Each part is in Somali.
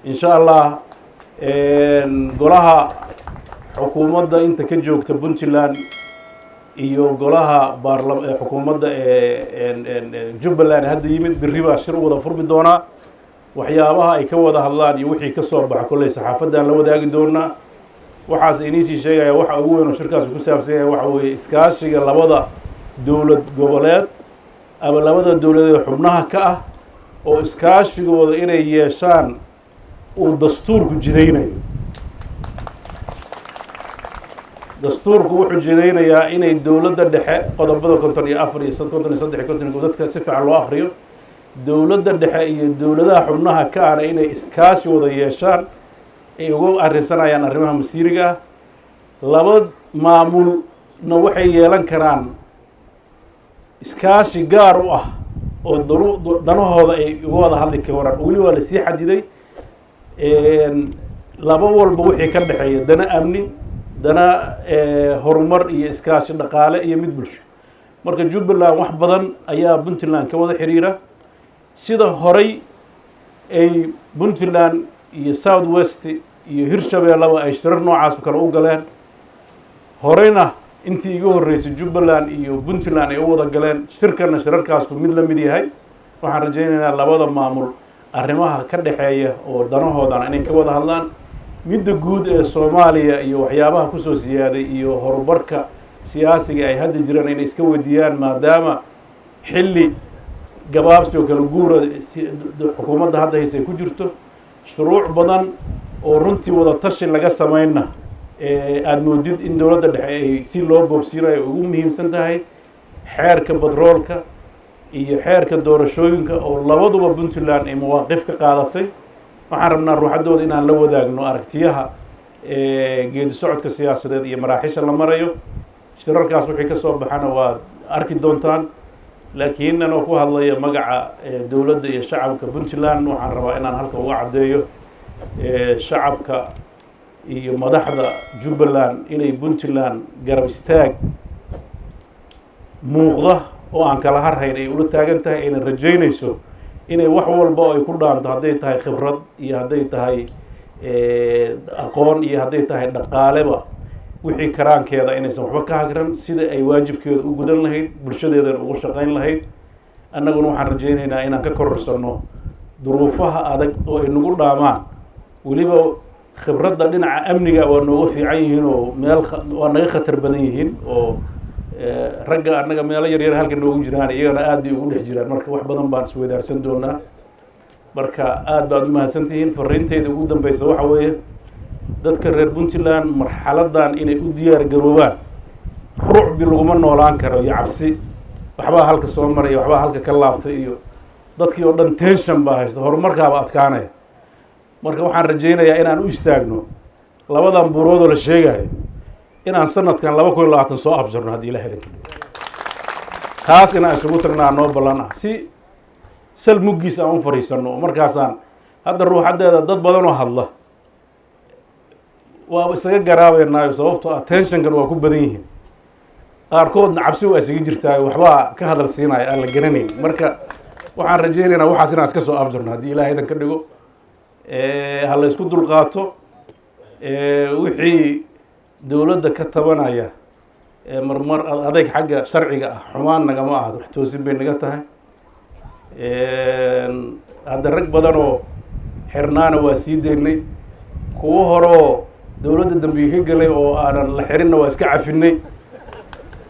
إن شاء الله قولها حكومة أنت كجوك تبنتلان iyo golaha xukuumadda Jubbaland hadda yimid biriba shir wada furmi doona waxyaabaha ay ka wada hadlaan iyo wixii ka soo baxa kulay saxaafadda la wadaagi doona waxaas inii sheegaya waxa ugu weyn oo shirkaas ku saabsan yahay waxa weeye iskaashiga labada dawlad goboleed ama labada dawladeed xubnaha ka ah oo iskaashigooda inay yeeshaan uu dastuurku jidaynayo dastuurku wuxuu jeedinayaa inay dawladda dhexe qodobada 54 iyo 53 dadka si fiican loo akhriyo dawladda dhexe iyo dawladaha xubnaha ka ah inay iskaashi wada yeeshaan ay ugu arrinsanayaan arrimaha masiiriga laba maamulna waxay yeelan karaan iskaashi gaar u ah oo danahooda ay uga wada hadli karaan weli waa la sii xadiday laba walba wixii ka dhaxeeya dana amni dana horumar iyo iskaashi dhaqaale iyo mid bulsho marka Jubbaland wax badan ayaa Puntland ka wada xiriira sida horay ay Puntland iyo South West iyo Hirshabeelle ay shirar noocaas kale u galeen horeyna intii ugu horeysay Jubbaland iyo Puntland ay u wada galeen shirarkaas mid la mid yahay waxaan rajaynaynaa labada maamul arrimaha ka dhaxeeya oo danahoodan inay ka wada hadlaan midda guud ee Soomaaliya iyo waxyaabaha ku soo siyaaday iyo horumarka siyaasiga ay hadda jiraan inay iska wadiyaan maadaama xilli gabaabsi oo kala guura xukuumadda hadda haysay ku jirto shuruuc badan oo runtii wada tashi laga sameeyna aad moodid in dawladda dhexe ay si loo boobsiinayo ugu muhiimsan tahay xeerka batroolka iyo xeerka doorashooyinka oo labaduba Puntland ay mawaaqif ka qaadatay waxaan rabnaa ruuxadooda inaan la wadaagno aragtiyaha geedi socodka siyaasadeed iyo maraaxisha la marayo shirarkaas wixii ka soo baxana waa arki doontaan laakiin anoo ku hadlaya magaca dawladda iyo shacabka Puntland waxaan rabaa inaan halka uga cadeeyo shacabka iyo madaxda Jubbaland inay Puntland garab istaag muuqda oo aan kala harhayn ay ula taagan tahay inay rajaynayso inay wax walba ay ku dhaanto hadday tahay khibrad iyo hadday tahay aqoon iyo hadday tahay dhaqaaleba wixii karaankeeda inaysan waxba ka hagran sida ay waajibkeeda u gudan lahayd bulshadeedana ugu shaqayn lahayd annaguna waxaan rajaynaynaa inaan ka korarsano duruufaha adag oo ay nagu dhaamaan weliba khibradda dhinaca amniga waa nooga fiican yihiin oo meel waa naga khatar badan yihiin oo ragga annaga meelo yar halka noogu jiraan iyagana aad bay ugu dhex jiraan marka wax badan baan isweydaarsan doonaa marka aad baad u mahadsantihiin fariinteyda ugu dambaysa waxa weeye dadka reer Puntland marxaladan inay u diyaar garoobaan ruucbi laguma noolaan karo iyo cabsi waxba halka soo maray waxba halka ka laabtay iyo dadkii oo dhan tension baa haysta horumarkaaba adkaanaya marka waxaan rajaynayaa inaan u istaagno labadan buurood la sheegayo inaan sanadkan 2020 soo afjarno hadii la helin taas inaan isugu tagnaa noo balan ah si sal muggiis aan u fariisano markaasaan hadda ruuxadeeda dad badan oo hadla waa isaga garaabeynaa sababtoo attention-kan waa ku badan yihiin qaarkoodna cabsi waa isaga jirtaa waxba ka hadal siinaya aan la garanayn marka waxaan rajaynaynaa waxaas inaan iska soo afjarno hadii Ilaahay idan ka dhigo ha la isku dulqaato wixii dawladda ka tabanaya marmar adeeg xagga sharciga ah xumaan nagama aha wax toosin bay naga tahay hadda rag badan oo xirnaana waa sii deynay kuwo horoo dawladda dambiga ka galay oo aanan la xirinna waa iska cafinay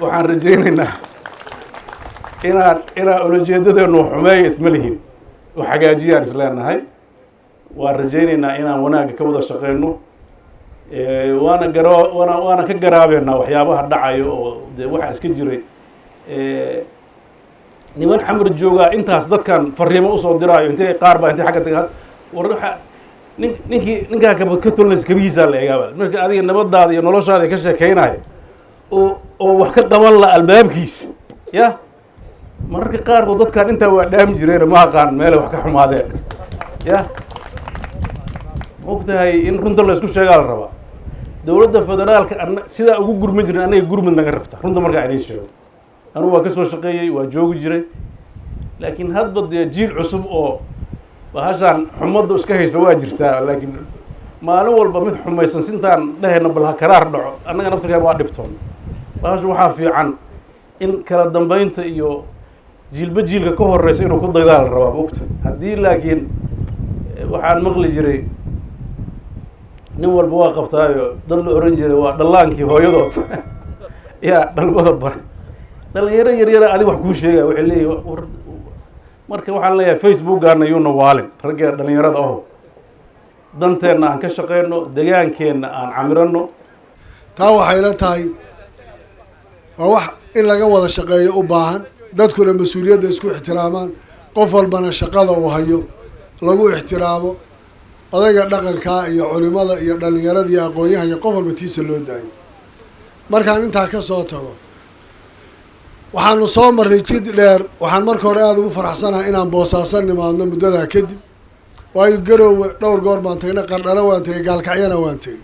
waxaan rajaynaynaa inaan ulajeedadeenu xumeeyo isma lihin oo xagaajiyaan isleenahay waan rajaynaynaa inaan wanaagga ka wada shaqeyno waana ka garaabeynaa waxyaabaha dhacayo oo dee waxaa iska jiray niman xamar joogaa intaas dadkan fariimo usoo diraayo intay qaar baa intay xagga tagaa war waxa ninkaa ka tolnaysa kabihiisaa la eegaaba marka adiga nabadaada iyo noloshaada ka sheekeynayo oo wax ka qaban la albaabkiisa ya mararka qaarkood dadkan intaa waa dhaami jireen ma aqaan meelay wax ka xumaadeen ya ogtahay in runta la isku sheegaa la rabaa dawladda federaalka sidaa ugu gurma jirin anaga gurmad naga rabta runta markaa inay sheego anu waa ka soo shaqeeyay waa joogi jiray laakiin hadba dee jiil cusub oo bahashaan xumaddu iska hayso waa jirtaa laakiin maalin walba mid xumaysan sintaan dhehayna bal ha karaar dhaco annaga naftirkeena waa dhibtoon bahashu waxaa fiican in kala dambeynta iyo jiilba jiilka ka horeysa inuu ku daydaal rabaa mogta haddii laakiin waxaan maqli jiray nin walba waa qabtaayo dad la oran jiray waa dhallaankii hooyadood yaa dhalmada bare dhalinyaro yaryara adig wax kuu sheegaya waxay leeyihin marka waxaan leeyahay facebookgaana yuuna waalin ragga dhalinyarada aho danteenna aan ka shaqeyno degaankeenna aan camirano taa waxay la tahay waa wax in laga wada shaqeeyo u baahan dadkuna mas-uuliyadda isku ixtiraamaan qof walbana shaqada uu hayo lagu ixtiraamo odayga dhaqankaa iyo culimada iyo dhalinyarada iyo aqoon-yahan iyo qof walba tiisa loo daayo markaan intaa ka soo tago waxaanu soo marray jid dheer waxaan marka hore aada ugu faraxsanahay inaan boosaasan nimaadno muddadaa kadib waayo garoowe dhowr goor baan tagnay qardhana waan tegay gaalkacyana waan tegay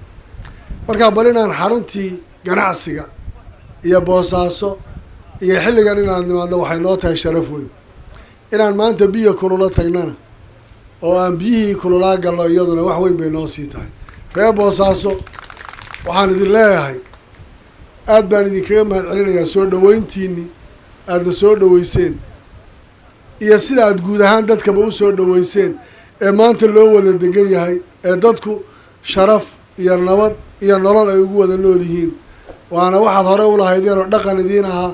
markaa bal inaan xaruntii ganacsiga iyo boosaaso iyo xilligan inaan nimaadno waxay noo tahay sharaf weyn inaan maanta biyo kulula tagnana oo aan biyihii kululaa galno iyaduna wax weyn bay noo sii tahay reer boosaaso waxaan idin leeyahay aad baan idinkaga mahad celinayaa soo dhaweyntiinii aadna soo dhaweyseen iyo sida aada guud ahaan dadkaba u soo dhaweyseen ee maanta loo wada degan yahay ee dadku sharaf iyo nabad iyo nolol ay ugu wada nool yihiin waana waxaad hore ulahaydeen oo dhaqan idiin ahaa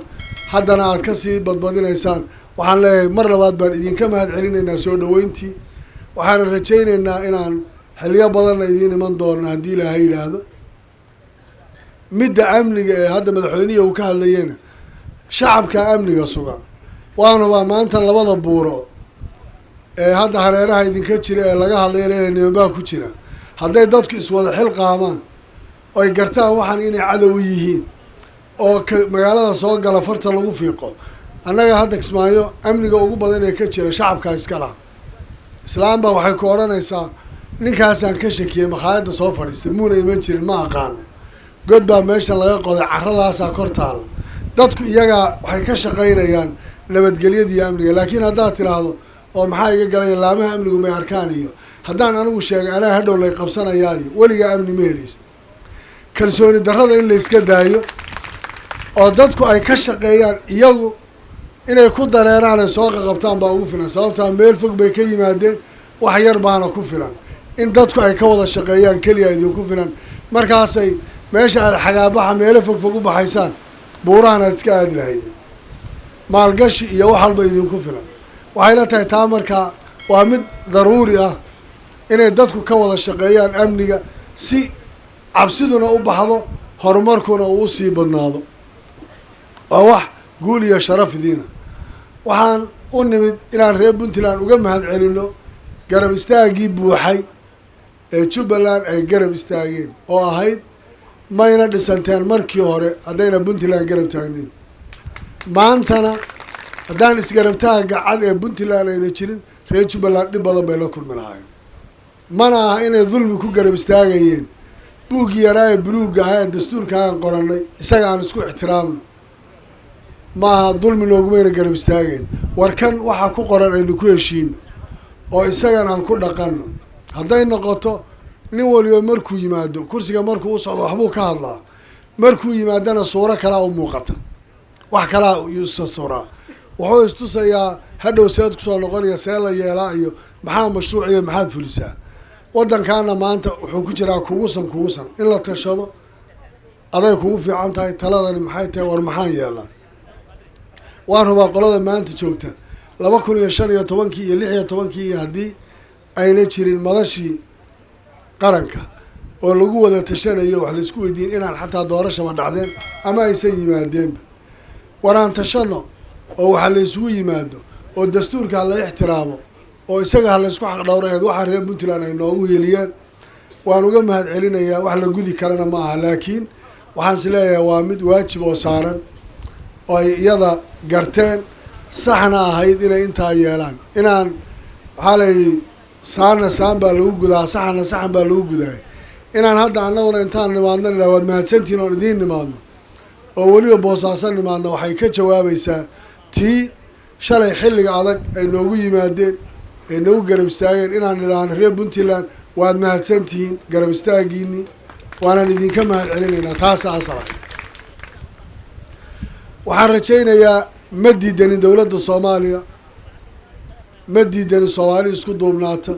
haddana aad ka sii badbadinaysaan waxaan leeyahay mar labaad baan idinka mahad celinaynaa soo dhaweyntii waxaana rajaynaynaa inaan xilyo badanna idiin iman doona haddii ilaahay yidhaahdo midda amniga ee hadda madaxweynihi uu ka hadlayena shacabka amniga sugan waana waa maanta labada buuro ee hadda hareeraha idinka jira ee laga hadlayna inay nimanbaa ku jira hadday dadku iswada xil qaamaan oy gartaan waxaan inay cadow yihiin oo magaalada soo gala farta lagu fiiqo annaga hadda kismaayo amniga ugu badan ee ka jira shacabkaa iska laha islaam baa waxay ku odhanaysaa ninkaasaan ka shakiyey makhaayadda soo fadhiistay muuna iman jirin ma aqaano god baa meesha laga qoday carradaasaa kor taala dadku iyagaa waxay ka shaqaynayaan nabadgelyada iyo amniga laakiin haddaad tidhaahdo oo maxaa iga galaya laamaha amnigu may arkaan iyo haddaan anigu sheegay anaa hadhow lay qabsanayaa iyo weligaa amni ma heleysa kalsooni darrada in la iska daayo oo dadku ay ka shaqeeyaan iyagu inay ku dareeraan ay soo qaqabtaan baa ugu filan sababtaa meel fog bay ka yimaadeen wax yar baana ku filan in dadku ay ka wada shaqeeyaan keliya idinku filan markaasay meesha aad xagaabaxa meelo fog fog u baxaysaan buurahan aad iska aadi lahaydeen maalgashi iyo wax walba idinku filan waxayna tahay taa markaa waa mid daruuri ah inay dadku ka wada shaqeeyaan amniga si cabsiduna u baxdo horumarkuna uu usii badnaado waa wax guul iyo sharaf idiina waxaan u nimid inaan reer puntland uga mahad celino garab istaaggii buuxay ee jubbaland ay garab istaageen oo ahayd mayna dhisanteen markii hore haddayna puntland garab taagnin maantana haddaan isgarabtaagga cad ee puntland ayna jirin reer jubbaland dhib badan bay la kulmi lahaayeen mana aha inay dulmi ku garab istaagayeen buuggii yaraa ee buluugga ahaa ee dastuurka aan qorannay isaga aan isku ixtiraamno maaha dulmi noogumayna garab istaageen war kan waxaa ku qoran aynu ku heshiino oo isagan aan ku dhaqanno hadday noqoto nin waliba markuu yimaado kursiga markuu u socdo waxbuu ka hadlaa markuu yimaadana suuro kalaa u muuqata wax kalaa isa suraa wuxuu istusayaa hadhow seed kusoo noqonaya see la yeelaa iyo maxaa mashruuc iyo maxaad fulisaa waddankaana maanta wuxuu ku jiraa kugusan in la tashado aday kugu fiican tahay taladani maxay tahay war maxaan yeelaa waan hubaa qolada maanta joogta 2015 iyo 16 iyo haddii ayna jirin madashii qaranka oo lagu wada tashanayo wax la isku weydiin inaan xataa doorashaba dhacdeen ama aysan yimaadeenba waraan tashano oo waxa la isugu yimaado oo dastuurka la ixtiraamo oo isaga la isku xaq dhowrayd waxa reer puntland ay noogu yeeliyeen waan uga mahad celinayaa wax la gudi karana ma aha laakiin waxaan is leeyahay waa mid waajib oo saaran oo ay iyada garteen saxna ahayd inay intaa yeelaan inaan waxaa la yidhi saana saan baa lagu gudaa saxana saxan baa lagu gudaay inaan hadda annaguna intaan nimaadno ilaa waad mahadsantihin oon idiin nimaadno oo weliba boosaaso nimaadno waxay ka jawaabaysaa tii shalay xilliga adag ay noogu yimaadeen ee nagu garab istaageen inaan idhaahno reer Puntland waad mahadsantihiin garab istaagiinii waanaan idinka mahad celinaynaa taasa asala waxaan rajaynayaa ma diidanin dowladda Soomaaliya ma diidanin Soomaali isku duubnaata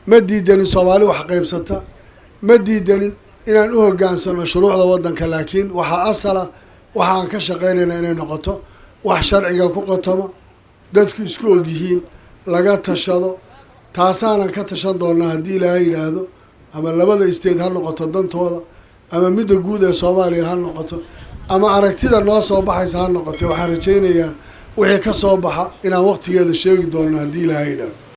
ma diidanin Soomaali wax qaybsata ma diidanin inaan u hoggaansano shuruucda waddanka laakiin waxaa asala waxaan ka shaqaynaynaa inay noqoto wax sharciga ku qotoma dadku isku ogyihiin laga tashado taasaanan ka tashan doonaa haddii Ilaahay yidhaahdo ama labada state ha noqoto dantooda ama midda guud ee Soomaaliya ha noqoto ama aragtida noo soo baxaysa ha noqoto waxaan rajaynayaa wixii ka soo baxa inaan waqtigeeda sheegi doono haddii Ilaahay yidhaahdo